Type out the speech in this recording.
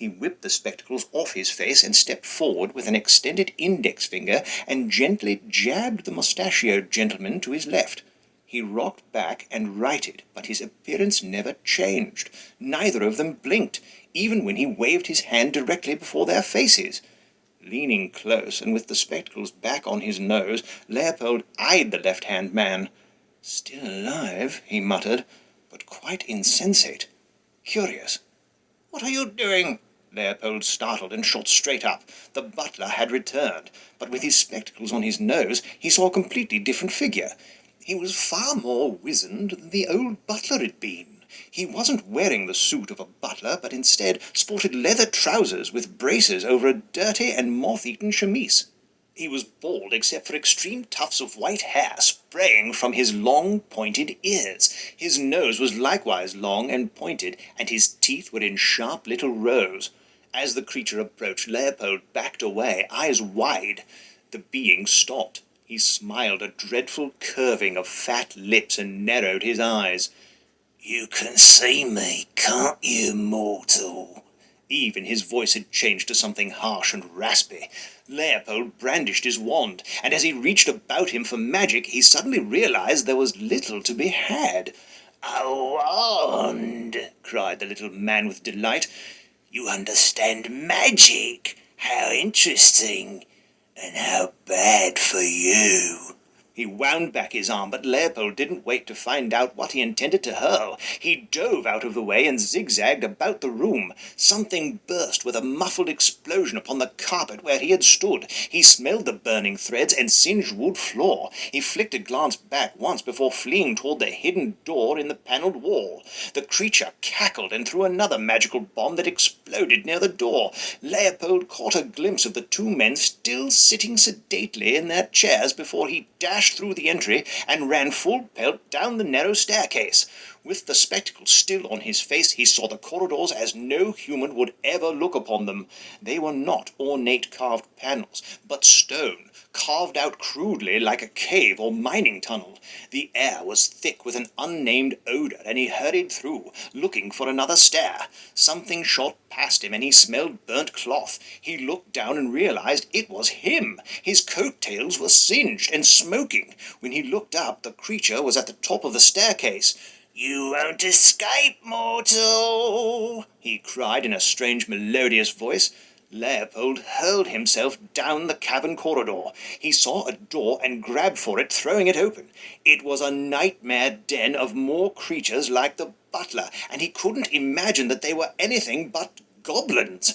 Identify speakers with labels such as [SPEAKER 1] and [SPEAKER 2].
[SPEAKER 1] He whipped the spectacles off his face and stepped forward with an extended index finger and gently jabbed the mustachioed gentleman to his left. He rocked back and righted, but his appearance never changed. Neither of them blinked, even when he waved his hand directly before their faces. Leaning close, and with the spectacles back on his nose, Leopold eyed the left-hand man. "Still alive," he muttered, "but quite insensate. Curious." "What are you doing?" Leopold startled and shot straight up. The butler had returned, but with his spectacles on his nose he saw a completely different figure. He was far more wizened than the old butler had been. He wasn't wearing the suit of a butler, but instead sported leather trousers with braces over a dirty and moth-eaten chemise. He was bald except for extreme tufts of white hair spraying from his long, pointed ears. His nose was likewise long and pointed, and his teeth were in sharp little rows. As the creature approached, Leopold backed away, eyes wide. The being stopped. He smiled a dreadful curving of fat lips and narrowed his eyes. "You can see me, can't you, mortal?" Even his voice had changed to something harsh and raspy. Leopold brandished his wand, and as he reached about him for magic, he suddenly realized there was little to be had. "A wand!" cried the little man with delight. "You understand magic? How interesting! And how bad for you!" He wound back his arm, but Leopold didn't wait to find out what he intended to hurl. He dove out of the way and zigzagged about the room. Something burst with a muffled explosion upon the carpet where he had stood. He smelled the burning threads and singed wood floor. He flicked a glance back once before fleeing toward the hidden door in the panelled wall. The creature cackled and threw another magical bomb that exploded near the door. Leopold caught a glimpse of the two men still sitting sedately in their chairs before he dashed through the entry and ran full pelt down the narrow staircase. With the spectacles still on his face, he saw the corridors as no human would ever look upon them. They were not ornate carved panels, but stone, carved out crudely like a cave or mining tunnel. The air was thick with an unnamed odor, and he hurried through, looking for another stair. Something shot past him, and he smelled burnt cloth. He looked down and realized it was him. His coat-tails were singed and smoking. When he looked up, the creature was at the top of the staircase. "You won't escape, mortal!" he cried in a strange melodious voice. Leopold hurled himself down the cavern corridor. He saw a door and grabbed for it, throwing it open. It was a nightmare den of more creatures like the butler, and he couldn't imagine that they were anything but goblins.